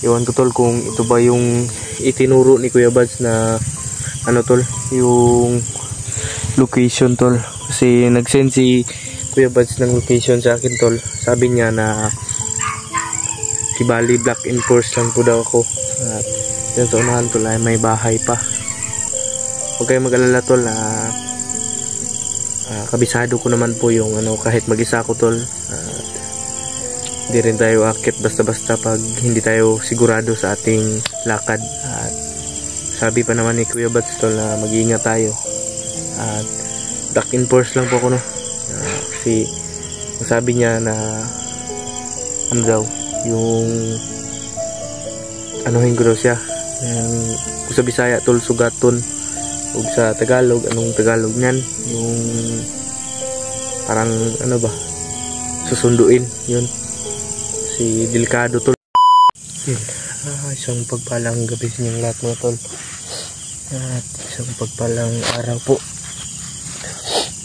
Iwan ko tol kung ito ba yung itinuro ni Kuya Bads na ano tol, yung location tol. Kasi nag-send si Kuya Bads ng location sa akin tol. Sabi niya na Kibali Black Enforce lang po daw ako. At yan sa unahan tol ay may bahay pa. Huwag kayong mag-alala tol na kabisado ko naman po yung ano, kahit mag-isa ko tol. Hindi rin tayo akit basta-basta pag hindi tayo sigurado sa ating lakad. At sabi pa naman ni Kuya Bads tol na mag-iingat tayo. At Black Enforce lang po ako no. Kasi sabi niya na ano daw, yung anuhin ko daw siya. Kung sa Bisaya tol, sugaton. O sa Tagalog, anong Tagalog niyan? Yung parang ano ba, susunduin yun. Si delikado tol. Isang pagpalang gabi sa inyong lahat mga tol. At isang pagpalang araw po.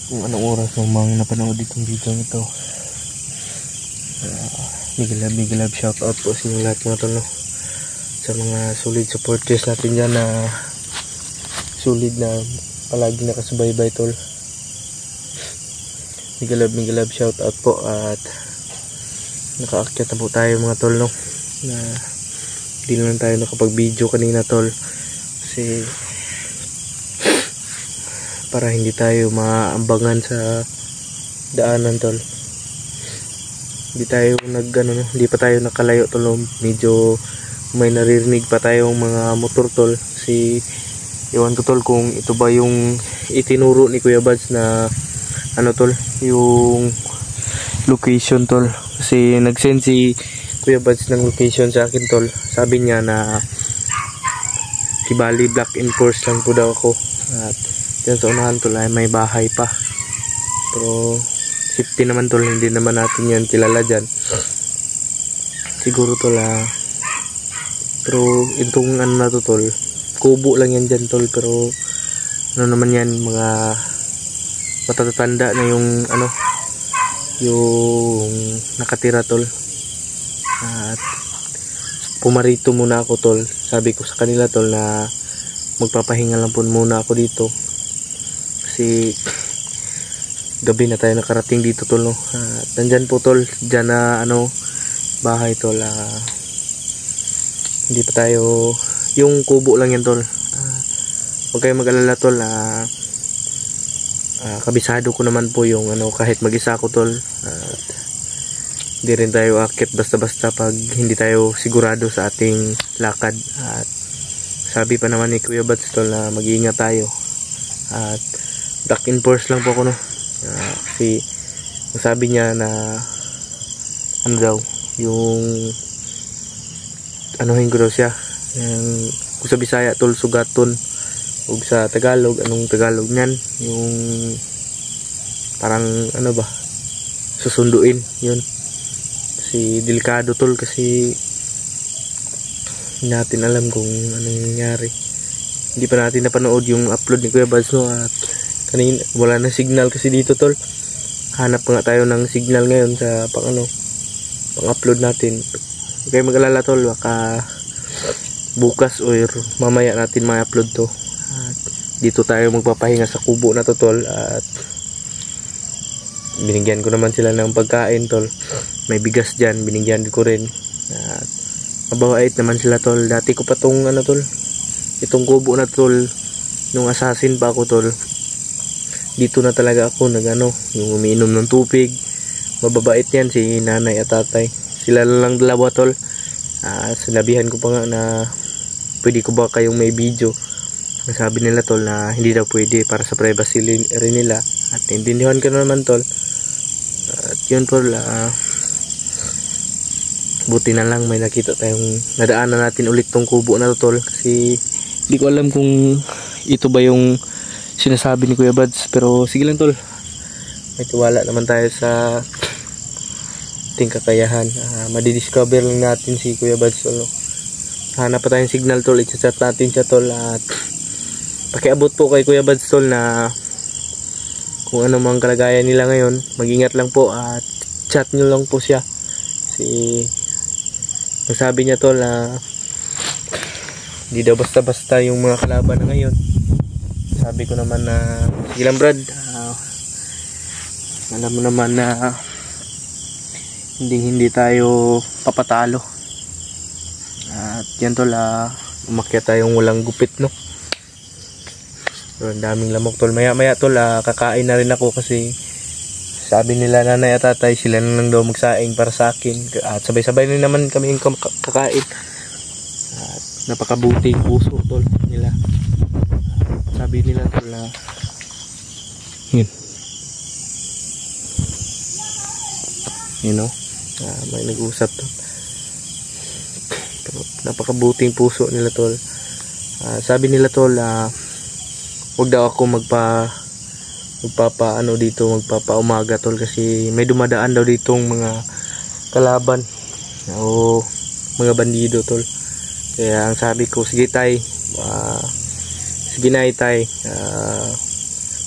Kung anong oras mo mang napanood itong video nito. Big love shout out po sa inyong lahat mga tol no? Sa mga solid supporters natin dyan na solid na palagi nakasubaybay tol. Big love shout out po. At nakaakyat na po tayo mga tol no, na di lang tayo nakapag video kanina tol kasi para hindi tayo maambangan sa daanan tol. Hindi tayo hindi pa tayo nakalayo tol, medyo may naririnig pa tayong mga motor tol. Kasi iwan ko tol kung ito ba yung itinuro ni Kuya Bads na ano tol, yung location tol. Kasi nag-send si Kuya Bads ng location sa akin tol. Sabi niya na Kibali Black Enforce lang po daw ako. At yan sa unahan tol ay may bahay pa. Pero safety naman tol, hindi naman natin yan kilala dyan. Siguro tol pero itong ano na to tol, kubo lang yan dyan tol. Pero ano naman yan, mga matatanda na yung ano, yung nakatira tol. At pumarito muna ako tol. Sabi ko sa kanila tol na magpapahinga lang po muna ako dito kasi gabi na tayo nakarating dito tol no. At nandyan po tol, dyan na ano, bahay tol. Hindi pa tayo, yung kubo lang yan tol. Huwag kayong mag-alala tol na kabisado ko naman po yung ano, kahit mag-isa ko tol. At hindi rin tayo akit basta-basta pag hindi tayo sigurado sa ating lakad. At sabi pa naman ni Kuya Bads tol na mag-iingat tayo. At Black Enforce lang po ako no. Kasi sabi niya na ano daw, yung anuhin ko daw siya. Kung sa Bisaya tol, sugaton. O sa Tagalog, anong Tagalog niyan? Yung parang ano ba, susunduin yun. Kasi delikado tol, kasi hindi natin alam kung anong nangyari. Hindi pa natin napanood yung upload ni Kuya Bads no. At kanina wala na signal kasi dito tol. Hanap pa nga tayo ng signal ngayon sa pang-upload natin. Okay, mag-alala tol, baka bukas o mamaya natin ma-upload to. At dito tayo magpapahinga sa kubo na to tol. At binigyan ko naman sila ng pagkain tol. May bigas dyan, binigyan ko rin. At mababait naman sila tol. Dati ko pa tong ano tol, itong kubo na tol, nung assassin pa ako tol, dito na talaga ako nagano, yung umiinom ng tubig. Mababait yan si nanay at tatay. Sila lang dalawa tol. Sinabihan ko pa nga na pwede ko ba kayong may video. Sabi nila tol na hindi daw pwede para sa privacy rin nila. At intindihan ko naman tol. At yun tol, buti na lang may nakita tayong nadaanan natin ulit tong kubo na to tol. Kasi hindi ko alam kung ito ba yung sinasabi ni Kuya Bads. Pero sige lang tol, may tiwala naman tayo sa ating kakayahan. Madidiscover lang natin si Kuya Bads tol. Hanap pa tayong signal tol, i-chat natin siya tol. At pakiabot po kay Kuya Bads tol na kung ano mang kalagayan nila ngayon, mag-ingat lang po at chat nyo lang po siya. Kasi Sabi niya tol na hindi daw basta-basta yung mga kalaban na ngayon. Sabi ko naman na sige lang Brad, alam mo naman na hindi tayo papatalo. At yan tol, umakyat tayong walang gupit, no. Pero ang daming lamok tol. Maya tol, kakain na rin ako kasi sabi nila nanay at tatay sila na lang daw magsaing para sa akin. At sabay-sabay na naman kami yung kakain. At napakabuting puso tol nila. Sabi nila tol na yun, you know, may nag-usap tol. Napakabuting puso nila tol. Sabi nila tol, huwag daw ako magpapaumaga tol kasi may dumadaan daw ditong mga kalaban o mga bandido tol. Kaya ang sabi ko, sige tay, sige na tay,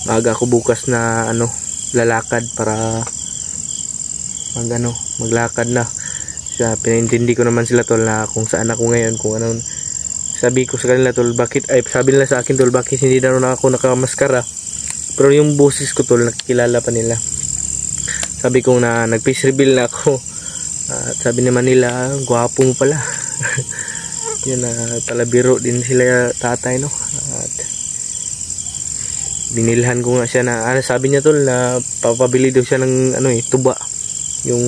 maaga ako bukas na lalakad para maglakad na. Pinaintindi ko naman sila tol na kung saan ako ngayon, kung ano. Sabi ko sa kanila tol, sabi nila sa akin tol, bakit hindi na ako nakamaskara. Pero yung boses ko tol, nakikilala pa nila. Sabi ko na nag-face reveal na ako. At sabi naman nila, gwapo mo pala. Yun, talabiro din sila tatay, no. At binilhan ko nga siya na, sabi niya tol na papabili daw siya ng tuba. Yung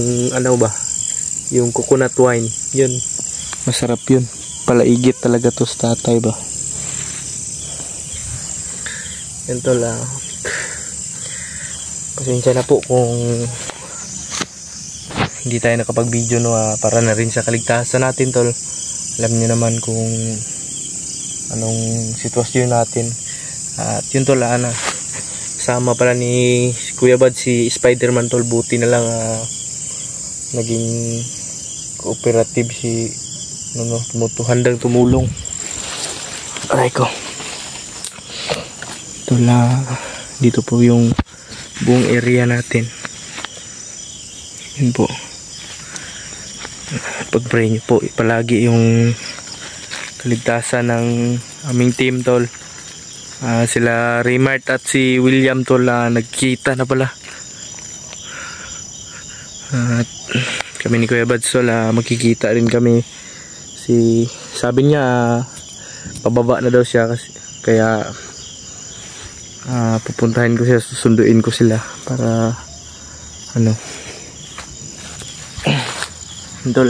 yung coconut wine. Yun, masarap yun. Palaigit talaga to sa tatay ba. Yan tol, pasensya na po kung hindi tayo nakapag-video, no, para na rin sa kaligtasan natin tol. Alam niyo naman kung anong sitwasyon natin. At yun tol, sama pala ni Kuya Bad si Spider-Man tol. Buti na lang naging cooperative si handang tumulong. Aray ko tol, dito po yung buong area natin. Yun po, pag-pray nyo po palagi yung kaligtasan ng aming team tol. Sila Raymart at si William tol, nagkita na pala. At kami ni Kuya Bads tol, magkikita rin kami. Sabi niya pababa na daw siya kasi, kaya pupuntahin ko siya, susunduin ko sila para tol,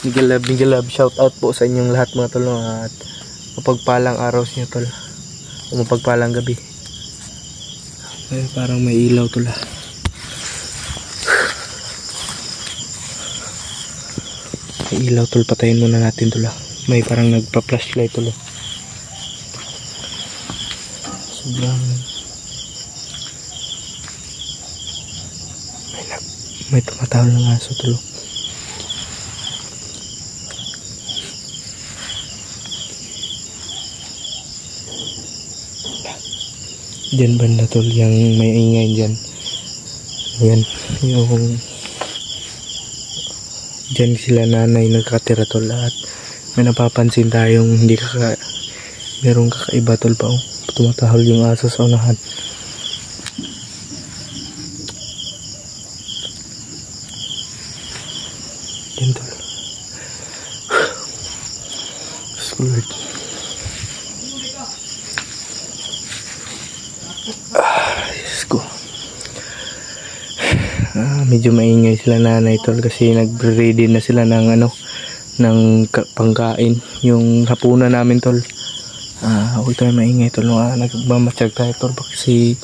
Miguel Love, shout out po sa inyong lahat mga tol, at mapagpalang araw sa inyo tol, o mapagpalang gabi. Ay, parang may ilaw tol. May ilaw tol, patayin muna natin tol. May parang nagpa-flashlight tol. Sobrang may tumatawal ng aso tol. Diyan banda tol, yung may ingay dyan. Ayan, yung dyan sila nanay nagkatira tol. At may napapansin tayong merong kakaiba tol pa, tumatahol yung aso sa unahan. Yan tol. Lord. Diyos ko. Medyo maingay sila nanay tol kasi nagre-ready na sila ng ng pangkain, yung hapunan namin tol. Huwag tayo maingay tol, nagmamatsyag tayo tol kasi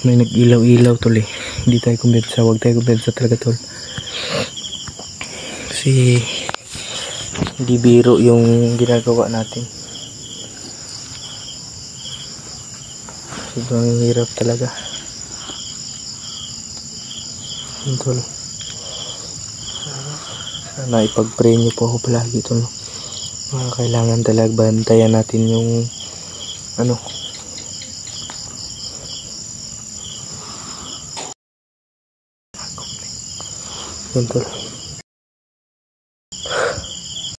may nag-ilaw-ilaw tol eh. Hindi tayo kumbensa, huwag tayo kumbensa talaga tol kasi hindi biro yung ginagawa natin. Sobrang hirap talaga tol. Sana ipag-pray niyo po ako palagi tol. Kailangan talaga bantayan natin yung yun tol.